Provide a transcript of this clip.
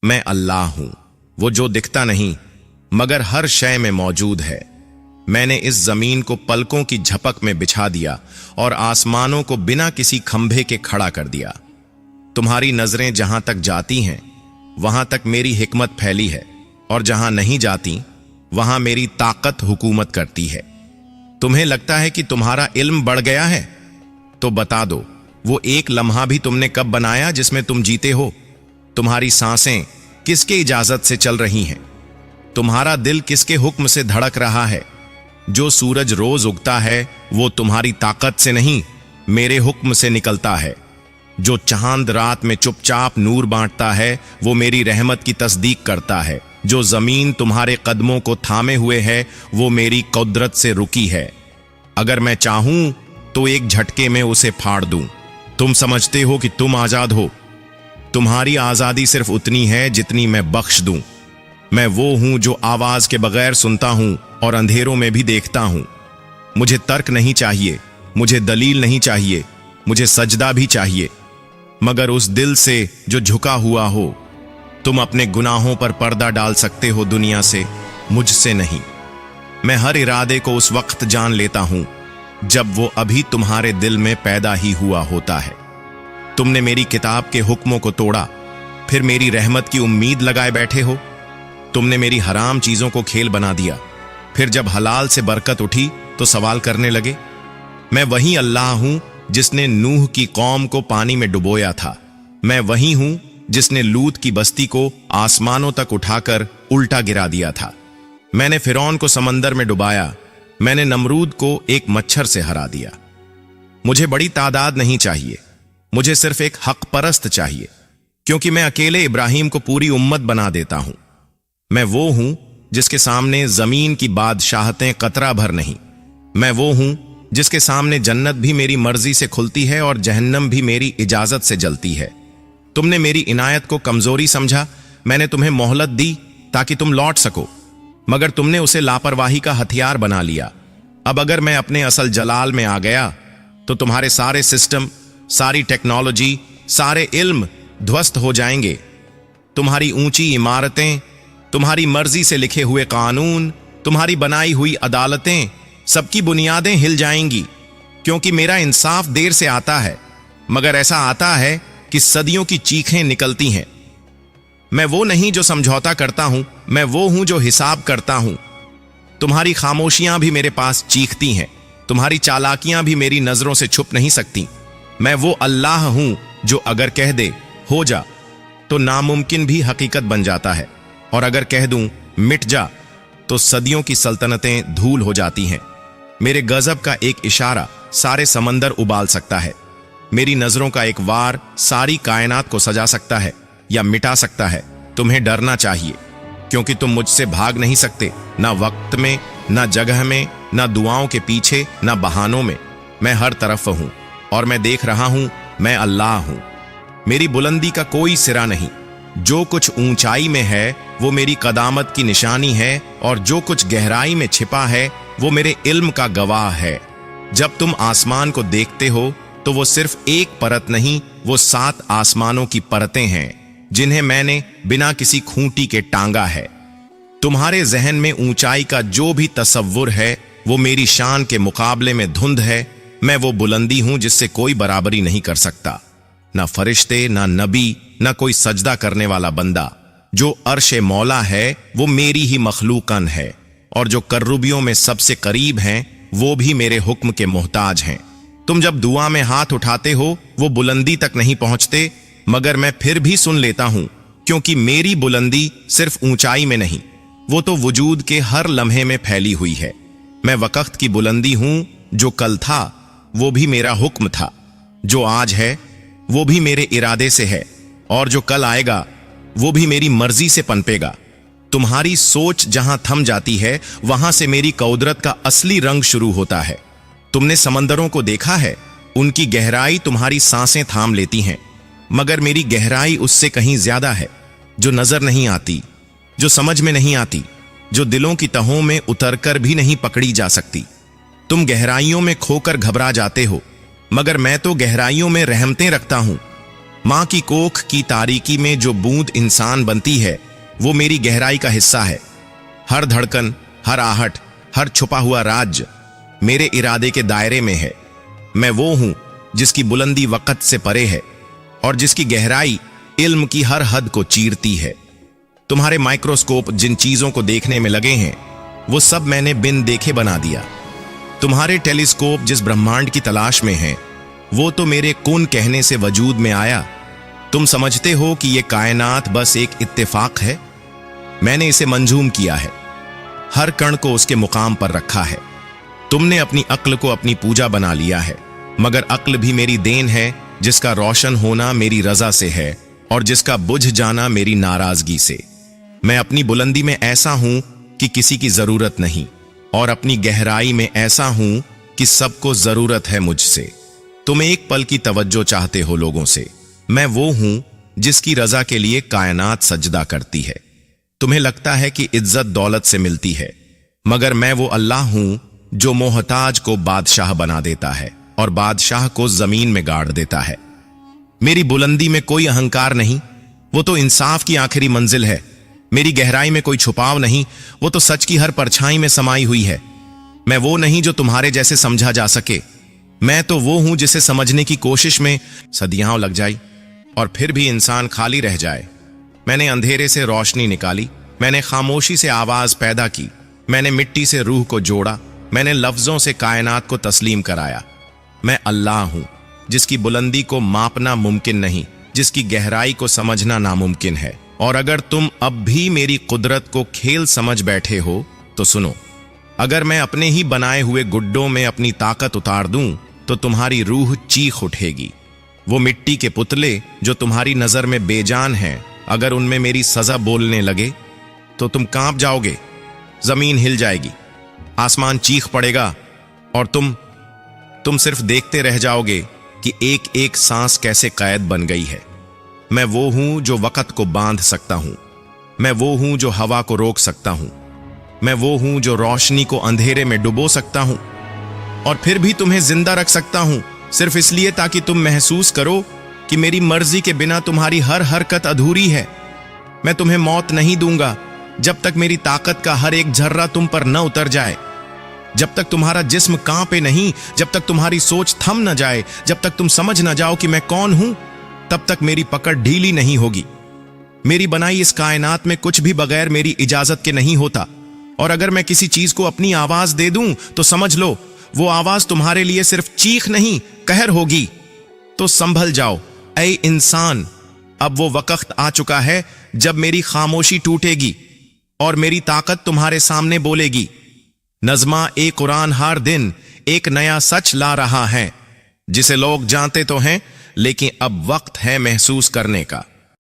मैं अल्लाह हूं, वो जो दिखता नहीं मगर हर शय में मौजूद है। मैंने इस जमीन को पलकों की झपक में बिछा दिया और आसमानों को बिना किसी खंभे के खड़ा कर दिया। तुम्हारी नजरें जहां तक जाती हैं वहां तक मेरी हिकमत फैली है, और जहां नहीं जाती वहां मेरी ताकत हुकूमत करती है। तुम्हें लगता है कि तुम्हारा इल्म बढ़ गया है, तो बता दो वो एक लम्हा भी तुमने कब बनाया जिसमें तुम जीते हो? तुम्हारी सांसें किसके इजाजत से चल रही हैं? तुम्हारा दिल किसके हुक्म से धड़क रहा है? जो सूरज रोज उगता है वो तुम्हारी ताकत से नहीं, मेरे हुक्म से निकलता है। जो चांद रात में चुपचाप नूर बांटता है वो मेरी रहमत की तस्दीक करता है। जो जमीन तुम्हारे कदमों को थामे हुए है वो मेरी कुदरत से रुकी है। अगर मैं चाहूं तो एक झटके में उसे फाड़ दूं। तुम समझते हो कि तुम आजाद हो? तुम्हारी आजादी सिर्फ उतनी है जितनी मैं बख्श दूं। मैं वो हूं जो आवाज के बगैर सुनता हूं और अंधेरों में भी देखता हूं। मुझे तर्क नहीं चाहिए, मुझे दलील नहीं चाहिए, मुझे सजदा भी चाहिए, मगर उस दिल से जो झुका हुआ हो। तुम अपने गुनाहों पर पर्दा डाल सकते हो दुनिया से, मुझसे नहीं। मैं हर इरादे को उस वक्त जान लेता हूं जब वो अभी तुम्हारे दिल में पैदा ही हुआ होता है। तुमने मेरी किताब के हुक्मों को तोड़ा, फिर मेरी रहमत की उम्मीद लगाए बैठे हो। तुमने मेरी हराम चीजों को खेल बना दिया, फिर जब हलाल से बरकत उठी तो सवाल करने लगे। मैं वही अल्लाह हूं जिसने नूह की कौम को पानी में डुबोया था। मैं वही हूं जिसने लूत की बस्ती को आसमानों तक उठाकर उल्टा गिरा दिया था। मैंने फिरौन को समंदर में डुबाया। मैंने नमरूद को एक मच्छर से हरा दिया। मुझे बड़ी तादाद नहीं चाहिए, मुझे सिर्फ एक हक परस्त चाहिए, क्योंकि मैं अकेले इब्राहिम को पूरी उम्मत बना देता हूं। मैं वो हूं जिसके सामने जमीन की बादशाहतें कतरा भर नहीं। मैं वो हूं जिसके सामने जन्नत भी मेरी मर्जी से खुलती है और जहन्नम भी मेरी इजाजत से जलती है। तुमने मेरी इनायत को कमजोरी समझा। मैंने तुम्हें मोहलत दी ताकि तुम लौट सको, मगर तुमने उसे लापरवाही का हथियार बना लिया। अब अगर मैं अपने असल जलाल में आ गया तो तुम्हारे सारे सिस्टम, सारी टेक्नोलॉजी, सारे इल्म ध्वस्त हो जाएंगे। तुम्हारी ऊंची इमारतें, तुम्हारी मर्जी से लिखे हुए कानून, तुम्हारी बनाई हुई अदालतें, सबकी बुनियादें हिल जाएंगी, क्योंकि मेरा इंसाफ देर से आता है, मगर ऐसा आता है कि सदियों की चीखें निकलती हैं। मैं वो नहीं जो समझौता करता हूं, मैं वो हूं जो हिसाब करता हूं। तुम्हारी खामोशियां भी मेरे पास चीखती हैं, तुम्हारी चालाकियां भी मेरी नजरों से छुप नहीं सकती। मैं वो अल्लाह हूं जो अगर कह दे हो जा तो नामुमकिन भी हकीकत बन जाता है, और अगर कह दूं मिट जा तो सदियों की सल्तनतें धूल हो जाती हैं। मेरे गजब का एक इशारा सारे समंदर उबाल सकता है। मेरी नजरों का एक वार सारी कायनात को सजा सकता है या मिटा सकता है। तुम्हें डरना चाहिए, क्योंकि तुम मुझसे भाग नहीं सकते, ना वक्त में, ना जगह में, ना दुआओं के पीछे, ना बहानों में। मैं हर तरफ हूं और मैं देख रहा हूं। मैं अल्लाह हूं। मेरी बुलंदी का कोई सिरा नहीं। जो कुछ ऊंचाई में है वो मेरी कदामत की निशानी है, और जो कुछ गहराई में छिपा है वो मेरे इल्म का गवाह है। जब तुम आसमान को देखते हो तो वो सिर्फ एक परत नहीं, वो 7 आसमानों की परतें हैं जिन्हें मैंने बिना किसी खूंटी के टांगा है। तुम्हारे जहन में ऊंचाई का जो भी तसव्वुर है वो मेरी शान के मुकाबले में धुंध है। मैं वो बुलंदी हूं जिससे कोई बराबरी नहीं कर सकता, ना फरिश्ते, ना नबी, ना कोई सजदा करने वाला बंदा। जो अर्श मौला है वो मेरी ही मखलूकन है, और जो कर्रुबियों में सबसे करीब हैं वो भी मेरे हुक्म के मोहताज हैं। तुम जब दुआ में हाथ उठाते हो वो बुलंदी तक नहीं पहुंचते, मगर मैं फिर भी सुन लेता हूं, क्योंकि मेरी बुलंदी सिर्फ ऊंचाई में नहीं, वो तो वजूद के हर लम्हे में फैली हुई है। मैं वक्त की बुलंदी हूं। जो कल था वो भी मेरा हुक्म था, जो आज है वो भी मेरे इरादे से है, और जो कल आएगा वो भी मेरी मर्जी से पनपेगा। तुम्हारी सोच जहां थम जाती है वहां से मेरी कुदरत का असली रंग शुरू होता है। तुमने समंदरों को देखा है, उनकी गहराई तुम्हारी सांसें थाम लेती हैं, मगर मेरी गहराई उससे कहीं ज्यादा है, जो नजर नहीं आती, जो समझ में नहीं आती, जो दिलों की तहों में उतरकर भी नहीं पकड़ी जा सकती। तुम गहराइयों में खोकर घबरा जाते हो, मगर मैं तो गहराइयों में रहमतें रखता हूं। मां की कोख की तारीकी में जो बूंद इंसान बनती है वो मेरी गहराई का हिस्सा है। हर धड़कन, हर आहट, हर छुपा हुआ राज मेरे इरादे के दायरे में है। मैं वो हूं जिसकी बुलंदी वक़्त से परे है और जिसकी गहराई इल्म की हर हद को चीरती है। तुम्हारे माइक्रोस्कोप जिन चीजों को देखने में लगे हैं वो सब मैंने बिन देखे बना दिया। तुम्हारे टेलीस्कोप जिस ब्रह्मांड की तलाश में हैं वो तो मेरे कुन कहने से वजूद में आया। तुम समझते हो कि ये कायनात बस एक इत्तेफाक है? मैंने इसे मंजूम किया है, हर कण को उसके मुकाम पर रखा है। तुमने अपनी अक्ल को अपनी पूजा बना लिया है, मगर अक्ल भी मेरी देन है जिसका रोशन होना मेरी रजा से है और जिसका बुझ जाना मेरी नाराजगी से। मैं अपनी बुलंदी में ऐसा हूं कि किसी की जरूरत नहीं और अपनी गहराई में ऐसा हूं कि सबको जरूरत है मुझसे। तुम एक पल की तवज्जो चाहते हो लोगों से। मैं वो हूं जिसकी रजा के लिए कायनात सजदा करती है। तुम्हें लगता है कि इज्जत दौलत से मिलती है, मगर मैं वो अल्लाह हूं जो मोहताज को बादशाह बना देता है और बादशाह को जमीन में गाड़ देता है। मेरी बुलंदी में कोई अहंकार नहीं, वो तो इंसाफ की आखिरी मंजिल है। मेरी गहराई में कोई छुपाव नहीं, वो तो सच की हर परछाई में समाई हुई है। मैं वो नहीं जो तुम्हारे जैसे समझा जा सके। मैं तो वो हूं जिसे समझने की कोशिश में सदियां लग जाई और फिर भी इंसान खाली रह जाए। मैंने अंधेरे से रोशनी निकाली, मैंने खामोशी से आवाज पैदा की, मैंने मिट्टी से रूह को जोड़ा, मैंने लफ्जों से कायनात को तस्लीम कराया। मैं अल्लाह हूं जिसकी बुलंदी को मापना मुमकिन नहीं, जिसकी गहराई को समझना नामुमकिन है। और अगर तुम अब भी मेरी कुदरत को खेल समझ बैठे हो तो सुनो, अगर मैं अपने ही बनाए हुए गुड्डों में अपनी ताकत उतार दूं तो तुम्हारी रूह चीख उठेगी। वो मिट्टी के पुतले जो तुम्हारी नजर में बेजान हैं, अगर उनमें मेरी सजा बोलने लगे तो तुम कांप जाओगे। जमीन हिल जाएगी, आसमान चीख पड़ेगा और तुम सिर्फ देखते रह जाओगे कि एक एक सांस कैसे कैद बन गई है। मैं वो हूं जो वक़्त को बांध सकता हूं, मैं वो हूं जो हवा को रोक सकता हूं, मैं वो हूं जो रोशनी को अंधेरे में डुबो सकता हूं और फिर भी तुम्हें जिंदा रख सकता हूं, सिर्फ इसलिए ताकि तुम महसूस करो कि मेरी मर्जी के बिना तुम्हारी हर हरकत अधूरी है। मैं तुम्हें मौत नहीं दूंगा जब तक मेरी ताकत का हर एक झर्रा तुम पर न उतर जाए, जब तक तुम्हारा जिस्म कांपे नहीं, जब तक तुम्हारी सोच थम न जाए, जब तक तुम समझ न जाओ कि मैं कौन हूं, तब तक मेरी पकड़ ढीली नहीं होगी। मेरी बनाई इस कायनात में कुछ भी बगैर मेरी इजाजत के नहीं होता, और अगर मैं किसी चीज को अपनी आवाज दे दूं तो समझ लो वो आवाज तुम्हारे लिए सिर्फ चीख नहीं, कहर होगी। तो संभल जाओ ऐ इंसान, अब वो वक्त आ चुका है जब मेरी खामोशी टूटेगी और मेरी ताकत तुम्हारे सामने बोलेगी। नज़्मा ए कुरान हर दिन एक नया सच ला रहा है जिसे लोग जानते तो हैं, लेकिन अब वक्त है महसूस करने का।